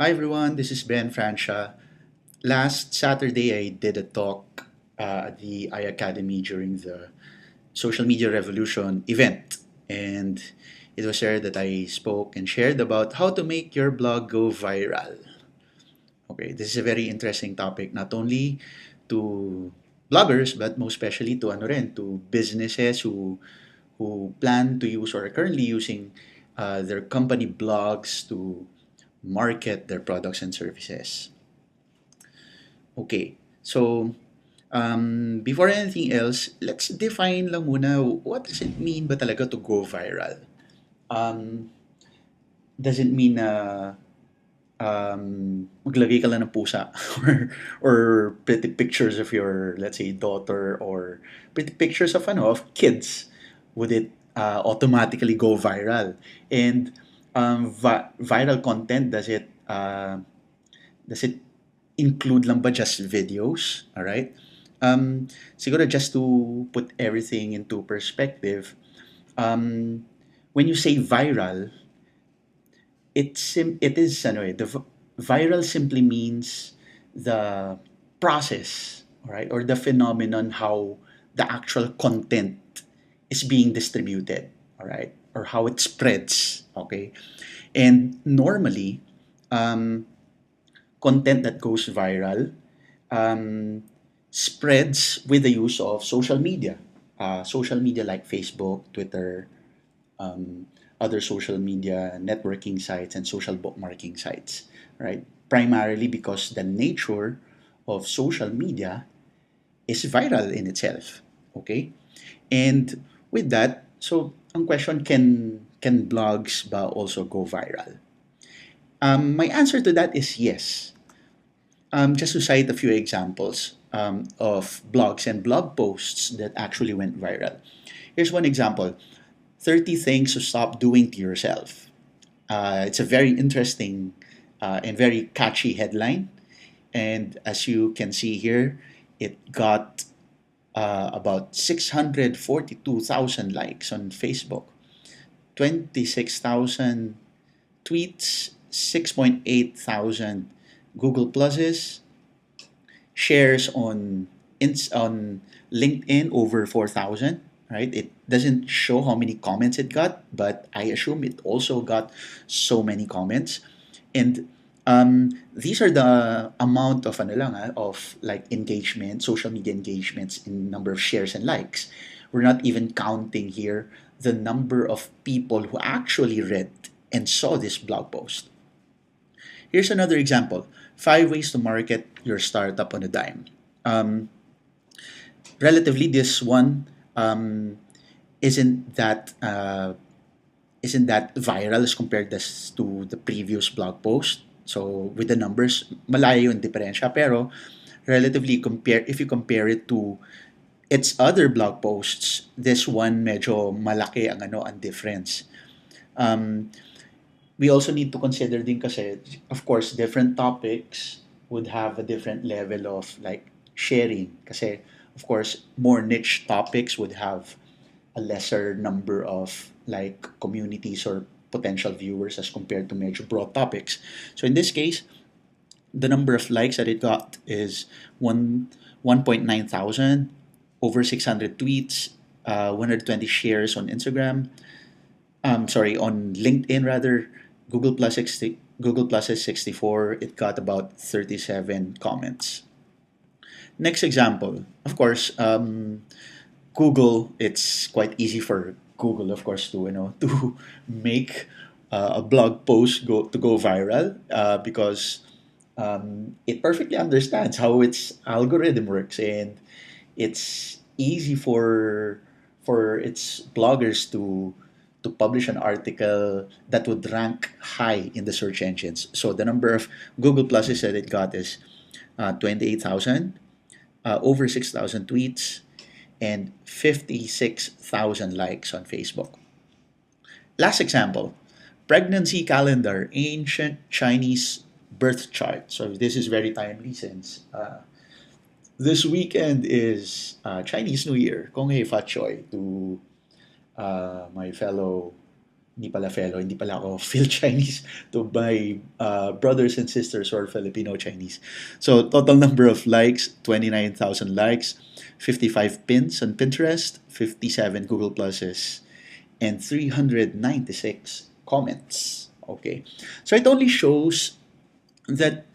Hi everyone, this is Ben Francia. Last Saturday, I did a talk at the iAcademy during the Social Media Revolution event, and it was there that I spoke and shared about how to make your blog go viral. Okay, this is a very interesting topic, not only to bloggers, but most especially to to businesses who plan to use or are currently using their company blogs to market their products and services. Okay, so before anything else, let's define lang muna what does it mean ba talaga to go viral? Um, does it mean na maglagay ka lang ng pusa or pretty pictures of your, let's say, daughter or pretty pictures of of kids? Would it automatically go viral? And viral content, does it include lang ba just videos? All right. Siguro just to put everything into perspective, um, when you say viral, it is viral simply means the process, all right, or the phenomenon how the actual content is being distributed, all right, or how it spreads, okay. And normally, um, content that goes viral um, spreads with the use of social media like Facebook, Twitter, um, other social media networking sites, and social bookmarking sites, right? Primarily because the nature of social media is viral in itself, okay? And with that, so ang question, can blogs ba also go viral? My answer to that is yes. Just to cite a few examples of blogs and blog posts that actually went viral. Here's one example: 30 Things to Stop Doing to Yourself. It's a very interesting and very catchy headline. And as you can see here, it got about 642,000 likes on Facebook, 26,000 tweets, 6.8 thousand Google Pluses, shares on LinkedIn over 4,000, right? It doesn't show how many comments it got, but I assume it also got so many comments. And these are the amount of of like engagement, social media engagements in number of shares and likes. We're not even counting here the number of people who actually read and saw this blog post. Here's another example: 5 ways to market your startup on a dime. Um, Relatively, this one isn't that isn't that viral as compared to the previous blog post. So with the numbers, malayo yung diferensya. Pero relatively, if you compare it to its other blog posts, this one medyo malaki ang difference. Um, we also need to consider din kasi, of course, different topics would have a different level of like sharing. Kasi, of course, more niche topics would have a lesser number of like communities or potential viewers as compared to major broad topics. So in this case, the number of likes that it got is 1.9 thousand, over 600 tweets, 120 shares on Instagram, sorry, on LinkedIn rather. Google Plus is 64. It got about 37 comments. Next example, of course, Google. It's quite easy for Google, of course, to to make a blog post go viral because it perfectly understands how its algorithm works, and it's easy for its bloggers to publish an article that would rank high in the search engines. So the number of Google pluses that it got is 28,000, over 6,000 tweets, and 56,000 likes on Facebook. Last example: pregnancy calendar, ancient Chinese birth chart. So this is very timely since this weekend is Chinese New Year. Kong hei fa choi to my fellow Hindi pala fellow, hindi pala ako Phil Chinese to my brothers and sisters who are Filipino Chinese. So total number of likes, 29,000 likes, 55 pins on Pinterest, 57 Google Pluses, and 396 comments. Okay. So it only shows that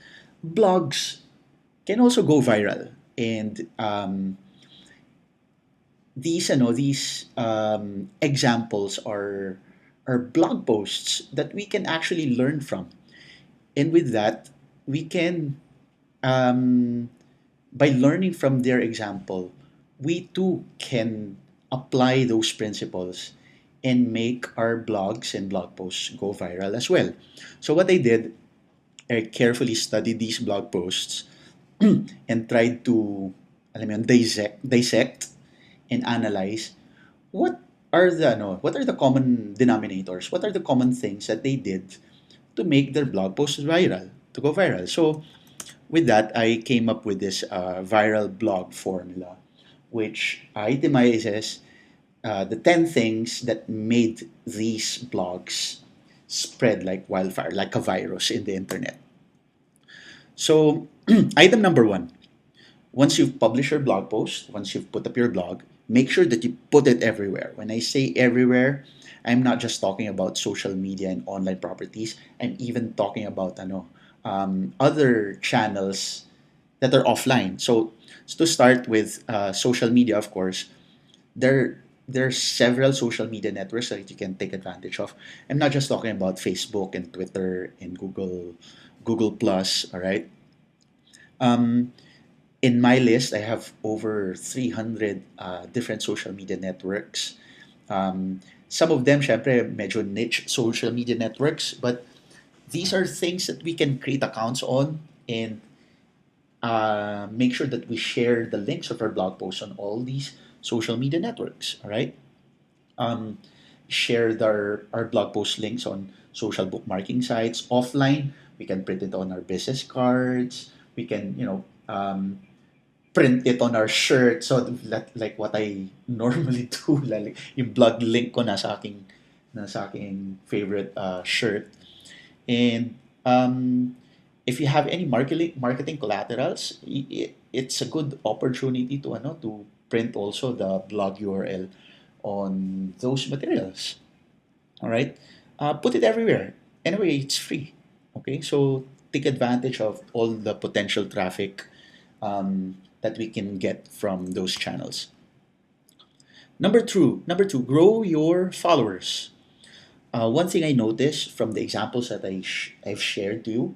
blogs can also go viral. And these examples are blog posts that we can actually learn from, and with that we can um, by learning from their example, we too can apply those principles and make our blogs and blog posts go viral as well. So what I did, I carefully studied these blog posts and tried to alam mo yun, dissect and analyze what what are the common denominators? What are the common things that they did to make their blog posts viral, to go viral? So with that, I came up with this viral blog formula, which itemizes the 10 things that made these blogs spread like wildfire, like a virus in the internet. So, item number one, once you've published your blog post, once you've put up your blog, make sure that you put it everywhere. When I say everywhere, I'm not just talking about social media and online properties. I'm even talking about other channels that are offline. So to start with social media, of course, there are several social media networks that you can take advantage of. I'm not just talking about Facebook and Twitter and Google Plus. All right. Um, in my list, I have over 300 different social media networks. Some of them, syempre, medyo niche social media networks, but these are things that we can create accounts on and make sure that we share the links of our blog posts on all these social media networks. All right. Um, share our blog post links on social bookmarking sites offline. We can print it on our business cards. We can, print it on our shirt. So like what I normally do, like yung blog link ko nasa aking favorite shirt. And if you have any marketing collaterals, it's a good opportunity to to print also the blog URL on those materials. All right, put it everywhere. Anyway, it's free. Okay, so take advantage of all the potential traffic that we can get from those channels. Number two, grow your followers. One thing I noticed from the examples that I've shared to you,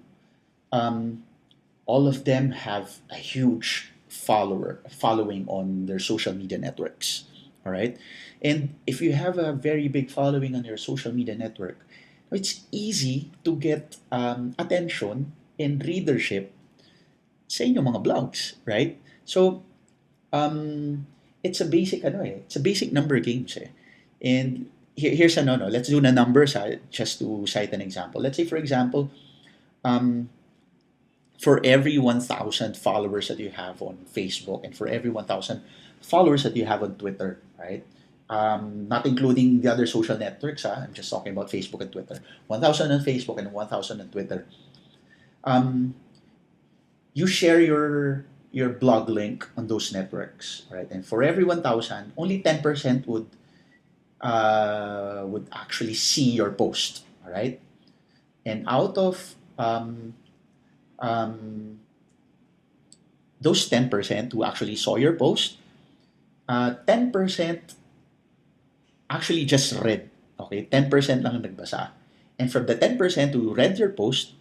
um, all of them have a huge following on their social media networks. All right, and if you have a very big following on your social media network, it's easy to get attention and readership sa inyong mga blogs, right? So it's a basic it's a basic number games eh. And here's no, let's do the numbers just to cite an example. Let's say for example, um, for every 1,000 followers that you have on Facebook and for every 1,000 followers that you have on Twitter, right? Not including the other social networks. I'm just talking about Facebook and Twitter. 1,000 on Facebook and 1,000 on Twitter. Um, you share your blog link on those networks, right? And for every 1,000, only 10% would actually see your post, all right? And out of um, those 10% who actually saw your post, 10% actually just read. Okay, 10% lang ang nagbasa. And from the 10% who read your post,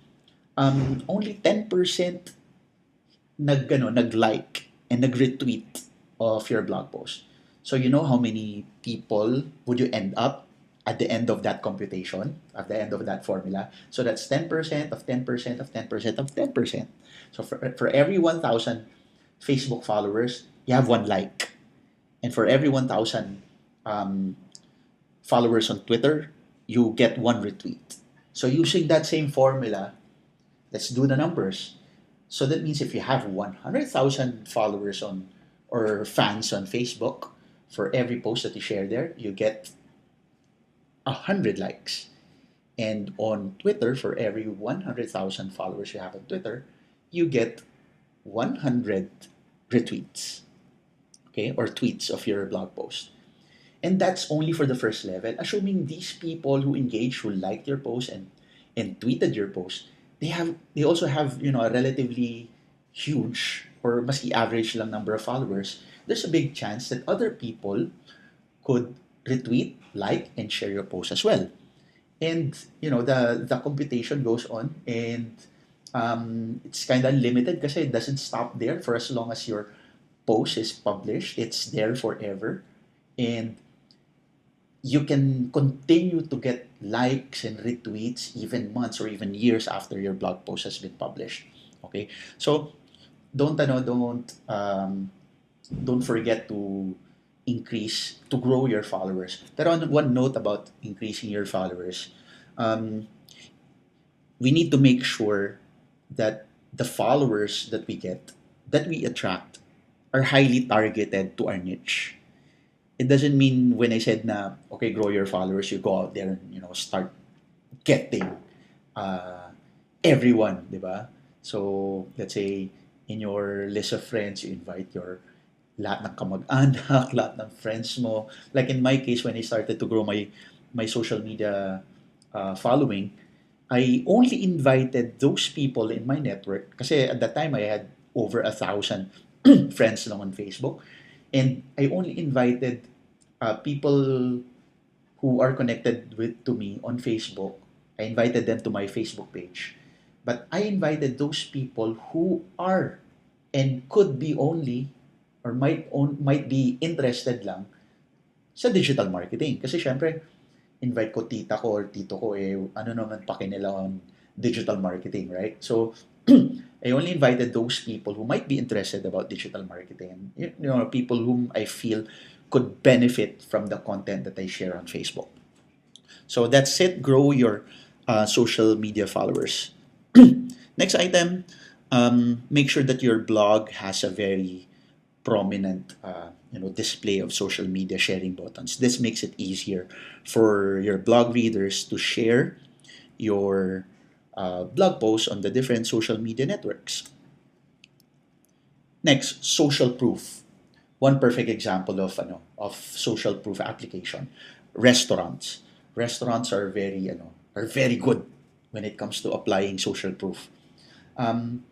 only 10% nag-like and nag-retweet of your blog post. So you know how many people would you end up at the end of that computation, at the end of that formula? So that's 10% of 10% of 10% of 10%. So for every 1,000 Facebook followers, you have one like. And for every 1,000 um, followers on Twitter, you get one retweet. So using that same formula, let's do the numbers. So that means if you have 100,000 followers on or fans on Facebook, for every post that you share there, you get 100 likes. And on Twitter, for every 100,000 followers you have on Twitter, you get 100 retweets, okay, or tweets of your blog post. And that's only for the first level. Assuming these people who engaged, who liked your post and tweeted your post, they also have, a relatively huge or maski average lang number of followers. There's a big chance that other people could retweet, like, and share your post as well. And the computation goes on, and it's kind of limited because it doesn't stop there. For as long as your post is published, it's there forever, and you can continue to get likes and retweets even months or even years after your blog post has been published. Okay, so don't forget to grow your followers. But on one note about increasing your followers, um, we need to make sure that the followers that we get, that we attract, are highly targeted to our niche. It doesn't mean when I said na, okay, grow your followers, you go out there and, start getting uh, everyone, di ba? So, let's say, in your list of friends, you invite your lahat ng kamag-anak, lahat ng friends mo. Like in my case, when I started to grow my social media following, I only invited those people in my network kasi at that time I had over 1,000 friends lang on Facebook, and I only invited people who are connected to me on Facebook. I invited them to my Facebook page, but I invited those people who are and could be only or might be interested lang sa digital marketing. Kasi syempre, invite ko tita ko or tito ko, ano naman pake nila on digital marketing, right? So, I only invited those people who might be interested about digital marketing. People whom I feel could benefit from the content that I share on Facebook. So that's it. Grow your social media followers. Next item, make sure that your blog has a very prominent display of social media sharing buttons. This makes it easier for your blog readers to share your blog posts on the different social media networks. Next, social proof. One perfect example of social proof application: restaurants. Restaurants are very good when it comes to applying social proof. Um,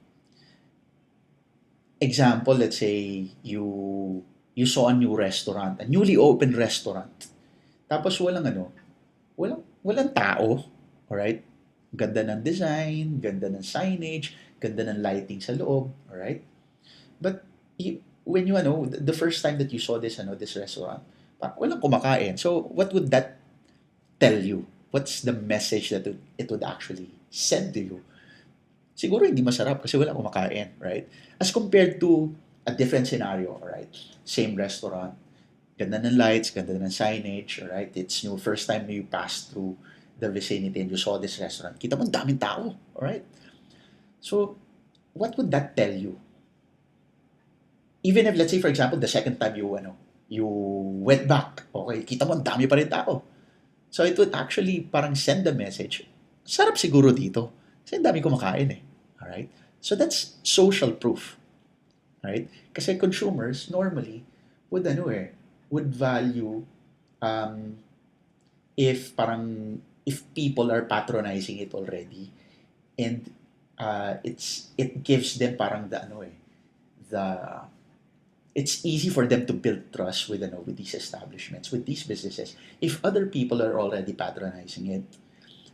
Example, let's say you saw a new restaurant, a newly opened restaurant. Tapos walang tao, alright? Ganda ng design, ganda ng signage, ganda ng lighting sa loob, alright? But when the first time that you saw this restaurant, walang kumakain. So what would that tell you? What's the message that it would actually send to you? Siguro hindi masarap kasi wala kumakain, right? As compared to a different scenario, alright? Same restaurant, ganda ng lights, ganda ng signage, alright? It's new first time you pass through the vicinity and you saw this restaurant. Kita mo, ang daming tao, alright? So, what would that tell you? Even if, let's say, for example, the second time you went back, okay, kita mo, ang dami pa rin tao. So, it would actually parang send the message, sarap siguro dito. Kasi ang dami kumakain eh. Alright? So, that's social proof. Right? Kasi consumers normally would value um, if people are patronizing it already, and it gives them parang the it's easy for them to build trust with these establishments, with these businesses, if other people are already patronizing it.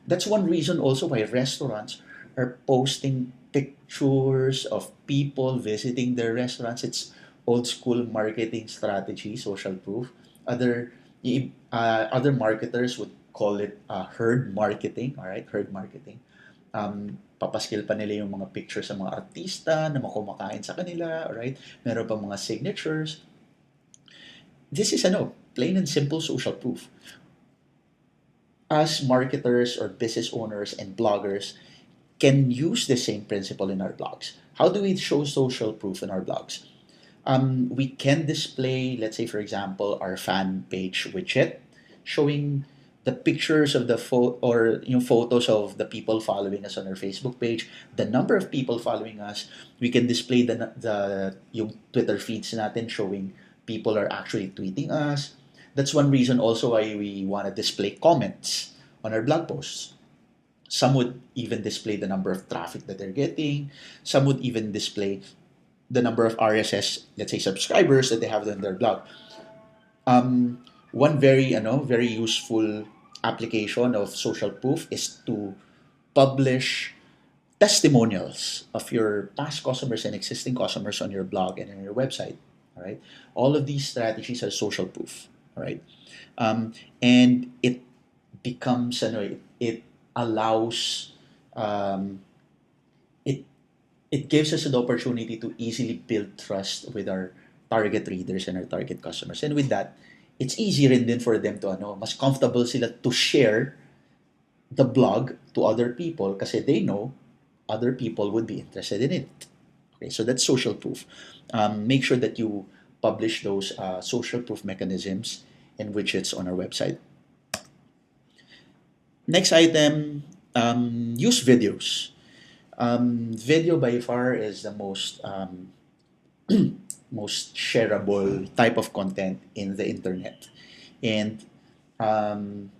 That's one reason also why restaurants are posting pictures of people visiting their restaurants. It's old school marketing strategy, social proof. Other marketers would call it herd marketing. All right, herd marketing. Papaskil pa nila yung mga pictures sa mga artista na makumakain sa kanila. All right, meron pa mga signatures. This is plain and simple social proof. Us marketers or business owners and bloggers can use the same principle in our blogs. How do we show social proof in our blogs? We can display, let's say, for example, our fan page widget showing the pictures of the or photos of the people following us on our Facebook page, the number of people following us. We can display the yung Twitter feeds natin showing people are actually tweeting us. That's one reason also why we want to display comments on our blog posts. Some would even display the number of traffic that they're getting. Some would even display the number of RSS, let's say, subscribers that they have on their blog. One very useful application of social proof is to publish testimonials of your past customers and existing customers on your blog and on your website. All right, all of these strategies are social proof. All right, and it becomes it allows um, it it gives us an opportunity to easily build trust with our target readers and our target customers. And with that, it's easy rin din for them to mas comfortable sila to share the blog to other people kasi they know other people would be interested in it. Okay, so that's social proof. Make sure that you publish those social proof mechanisms and widgets on our website. Next item, use videos. Video by far is the most shareable type of content in the internet. And um,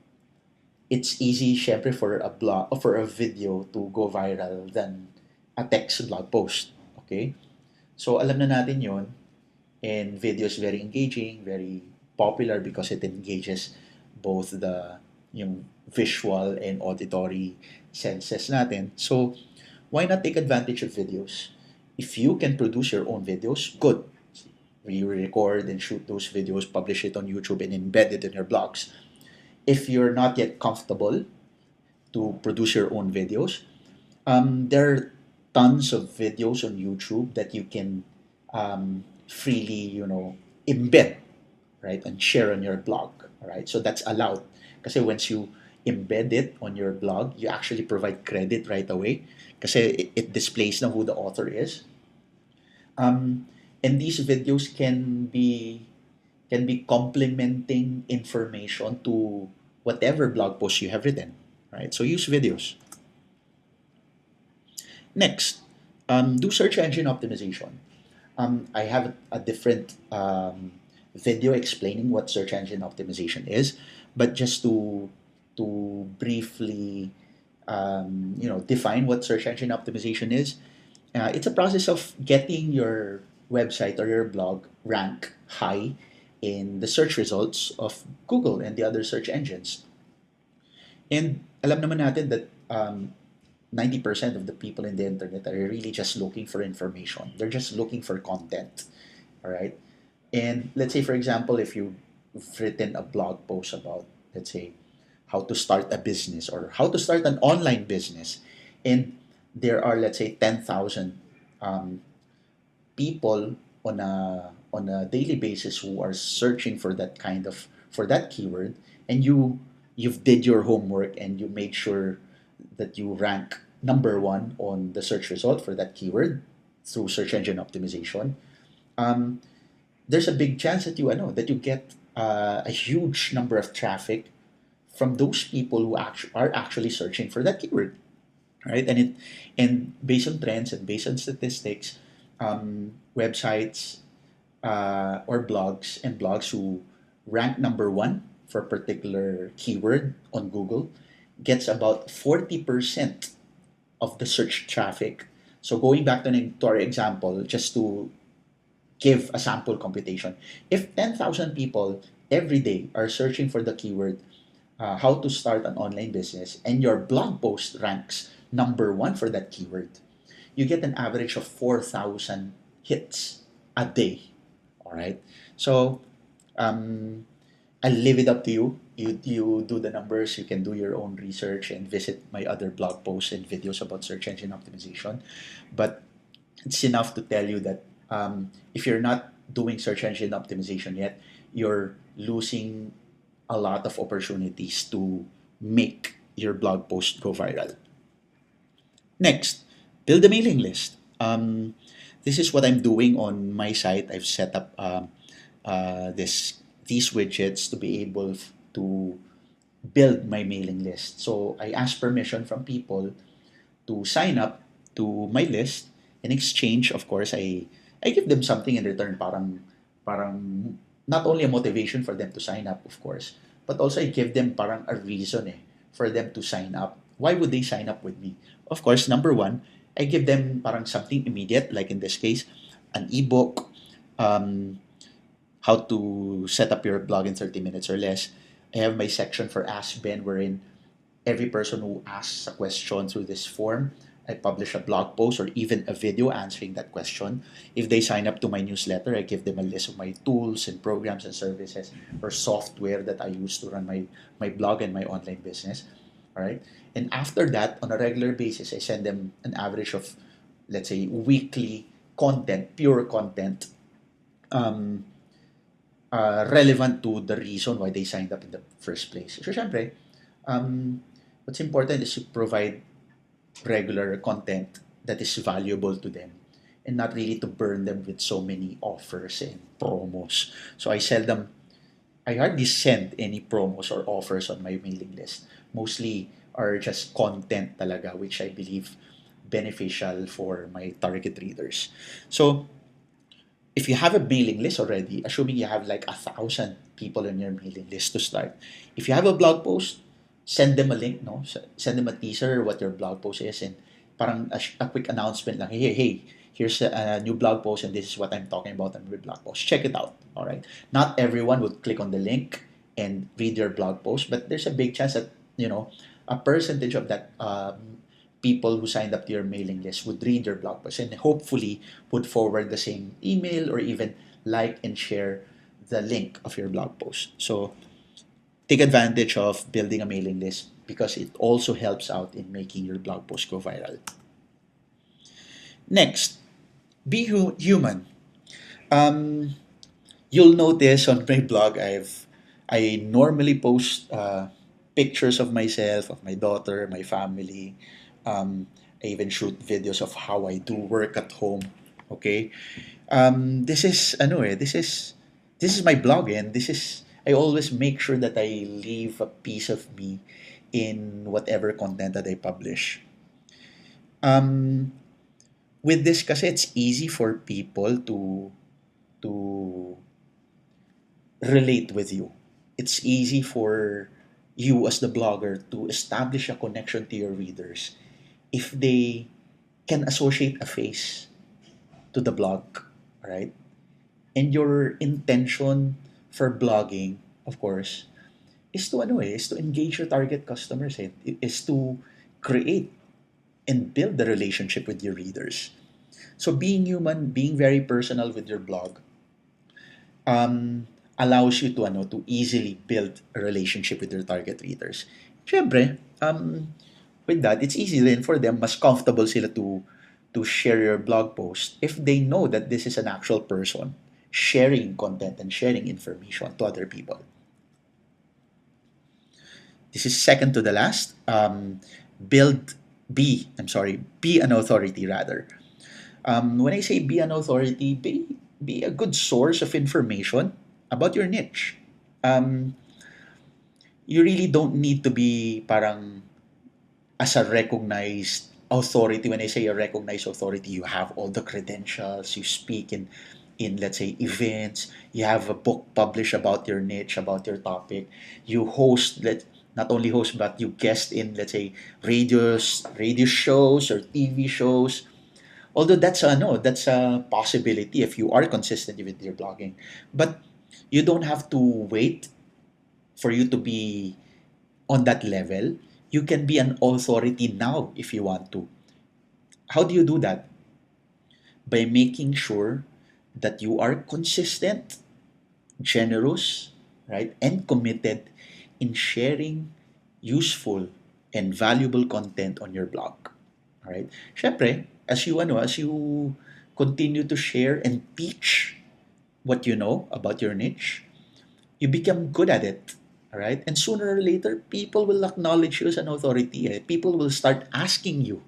it's easy, syempre, for a blog or for a video to go viral than a text blog post. Okay? So, alam na natin yon. And video is very engaging, very popular because it engages both the yung visual and auditory senses natin. So, why not take advantage of videos? If you can produce your own videos, good. You record and shoot those videos, publish it on YouTube, and embed it in your blogs. If you're not yet comfortable to produce your own videos, there are tons of videos on YouTube that you can freely, embed, right, and share on your blog. All right, so that's allowed. Because once you embed it on your blog, you actually provide credit right away. Because it displays na who the author is. And these videos can be complementing information to whatever blog post you have written, right? So use videos. Next, do search engine optimization. I have a different video explaining what search engine optimization is, but just to briefly define what search engine optimization is, it's a process of getting your website or your blog rank high in the search results of Google and the other search engines. And alam naman natin that 90% of the people in the internet are really just looking for information. They're just looking for content. All right. And let's say, for example, if you've written a blog post about, let's say, how to start a business or how to start an online business, and there are, let's say, 10,000 um, people on a daily basis who are searching for that keyword, and you've did your homework and you made sure that you rank number one on the search result for that keyword through search engine optimization. um, there's a big chance that you get a huge number of traffic from those people who are actually searching for that keyword, right? And based on trends and based on statistics, websites or blogs who rank number one for a particular keyword on Google gets about 40% of the search traffic. So going back to our example, just to give a sample computation, if 10,000 people every day are searching for the keyword how to start an online business, and your blog post ranks number one for that keyword, you get an average of 4,000 hits a day. All right. So um, I'll leave it up to you. You do the numbers. You can do your own research and visit my other blog posts and videos about search engine optimization. But it's enough to tell you that if you're not doing search engine optimization yet, you're losing a lot of opportunities to make your blog post go viral. Next, build a mailing list. This is what I'm doing on my site. I've set up these widgets to be able to build my mailing list. So I ask permission from people to sign up to my list. In exchange, of course, I give them something in return, parang not only a motivation for them to sign up, of course, but also I give them parang a reason for them to sign up. Why would they sign up with me? Of course, number one, I give them parang something immediate, like in this case, an ebook, um, how to set up your blog in 30 minutes or less. I have my section for Ask Ben, wherein every person who asks a question through this form, I publish a blog post or even a video answering that question. If they sign up to my newsletter, I give them a list of my tools and programs and services or software that I use to run my blog and my online business. All right. And after that, on a regular basis, I send them an average of, let's say, weekly content, pure content, um, relevant to the reason why they signed up in the first place. So, syempre, um, what's important is to provide regular content that is valuable to them and not really to burn them with so many offers and promos. So I hardly send any promos or offers on my mailing list. Mostly are just content talaga, which I believe beneficial for my target readers. So if you have a mailing list already, assuming you have like 1,000 people on your mailing list to start, if you have a blog post, send them a link, no? Send them a teaser what your blog post is and parang a quick announcement lang. Hey, here's a new blog post and this is what I'm talking about on my blog post. Check it out. All right. Not everyone would click on the link and read your blog post, but there's a big chance that a percentage of that people who signed up to your mailing list would read your blog post and hopefully would forward the same email or even like and share the link of your blog post. So take advantage of building a mailing list because it also helps out in making your blog post go viral. Next, be human. Um, you'll notice on my blog, I normally post pictures of myself, of my daughter, my family. I even shoot videos of how I do work at home. Okay, this is this is my blog, and this is I always make sure that I leave a piece of me in whatever content that I publish. Um, with this, kasi it's easy for people to relate with you. It's easy for you as the blogger to establish a connection to your readers if they can associate a face to the blog, right? And your intention for blogging, of course, is to engage your target customers, is to create and build the relationship with your readers. So being human, being very personal with your blog, um, allows you to easily build a relationship with your target readers. Siyempre, with that, it's easy then for them, mas comfortable sila to share your blog post if they know that this is an actual person sharing content and sharing information to other people. This is second to the last. Build, be an authority rather. When I say be an authority, be a good source of information about your niche. Um, you really don't need to be parang as a recognized authority. When I say a recognized authority, you have all the credentials, you speak in let's say events, you have a book published about your niche, about your topic, you host not only host but you guest in let's say radio shows or TV shows. Although that's a no, that's a possibility if you are consistent with your blogging. But you don't have to wait for you to be on that level. You can be an authority now if you want to. How do you do that? By making sure that you are consistent, generous, right, and committed in sharing useful and valuable content on your blog. All right? Syempre, as you continue to share and teach what you know about your niche, you become good at it. All right? And sooner or later, people will acknowledge you as an authority. People will start asking you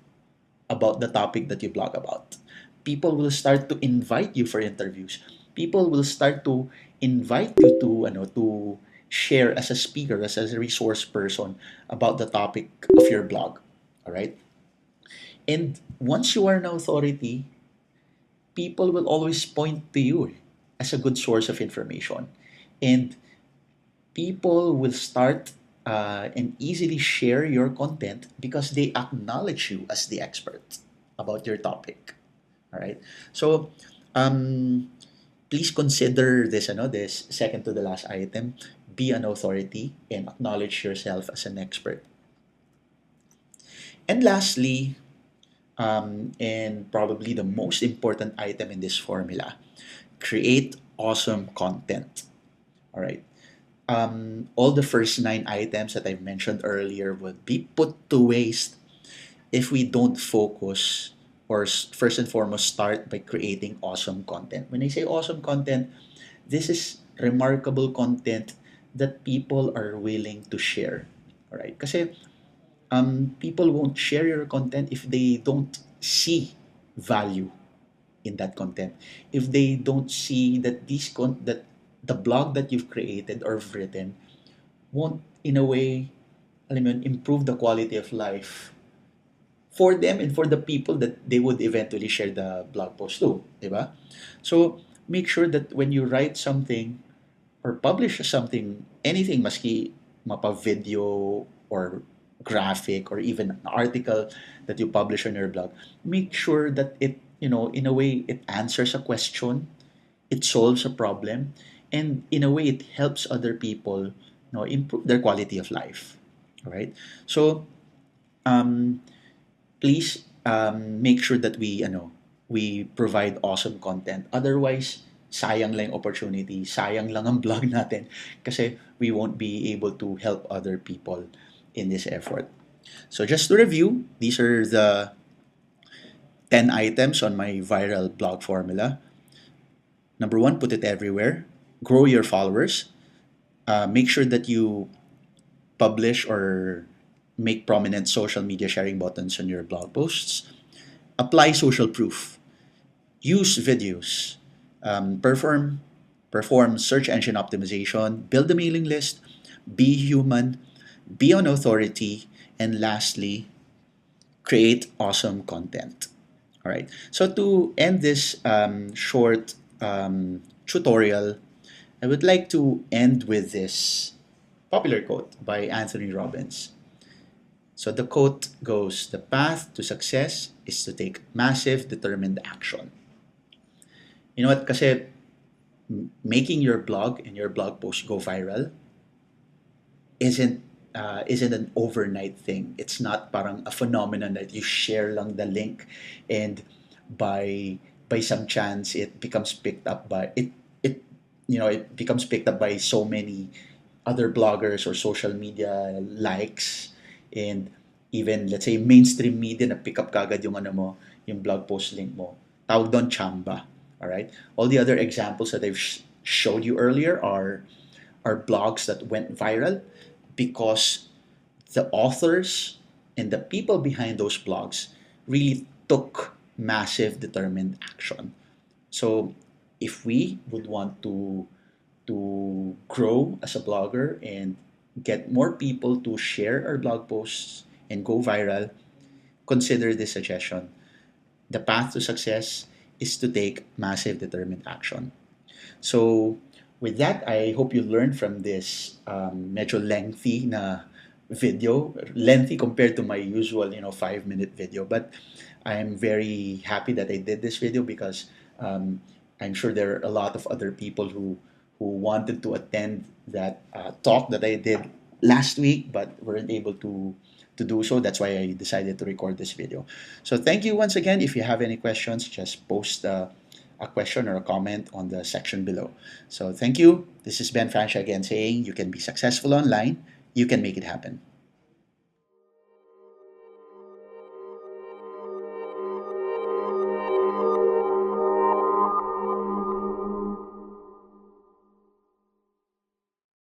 about the topic that you blog about. People will start to invite you for interviews. People will start to invite you to share as a speaker, as a resource person about the topic of your blog. All right. And once you are an authority, people will always point to you as a good source of information. And people will start and easily share your content because they acknowledge you as the expert about your topic. All right. So, um, please consider this, this second to the last item. Be an authority and acknowledge yourself as an expert. And lastly, and probably the most important item in this formula, create awesome content. All right. All the first nine items that I mentioned earlier would be put to waste if we don't focus or first and foremost start by creating awesome content. When I say awesome content, this is remarkable content that people are willing to share. All right? Kasi people won't share your content if they don't see value in that content. If they don't see that that the blog that you've created or written won't in a way, alam mo yun, improve the quality of life for them and for the people that they would eventually share the blog post to, di ba? So make sure that when you write something or publish something, anything maski mapa video or graphic or even an article that you publish on your blog, make sure that it, in a way it answers a question, it solves a problem, and in a way it helps other people, improve their quality of life. All right. So um, please make sure that we provide awesome content. Otherwise, sayang lang yung opportunity, sayang lang ang blog natin kasi we won't be able to help other people in this effort. So just to review, these are the 10 items on my viral blog formula. Number one, put it everywhere. Grow your followers. Make sure that you publish or make prominent social media sharing buttons on your blog posts. Apply social proof. Use videos. Perform search engine optimization. Build a mailing list. Be human. Be an authority. And lastly, create awesome content. All right. So to end this short tutorial, I would like to end with this popular quote by Anthony Robbins. So the quote goes, "The path to success is to take massive, determined action." You know what? Kasi making your blog and your blog post go viral isn't an overnight thing. It's not parang a phenomenon that you share lang the link and by some chance it becomes picked up by it it becomes picked up by so many other bloggers or social media likes, and even let's say mainstream media na pick up kagad yung ano mo, yung blog post link mo. Tawag doon chamba. All right? All the other examples that I've showed you earlier are blogs that went viral because the authors and the people behind those blogs really took massive determined action. So if we would want to grow as a blogger and get more people to share our blog posts and go viral, consider this suggestion. The path to success is to take massive determined action. So with that, I hope you learned from this medyo lengthy na video, lengthy compared to my usual 5-minute video. But I'm very happy that I did this video because I'm sure there are a lot of other people who wanted to attend that talk that I did last week but weren't able to do so. That's why I decided to record this video. So thank you once again. If you have any questions, just post a question or a comment on the section below. So thank you. This is Ben Francia again saying you can be successful online. You can make it happen.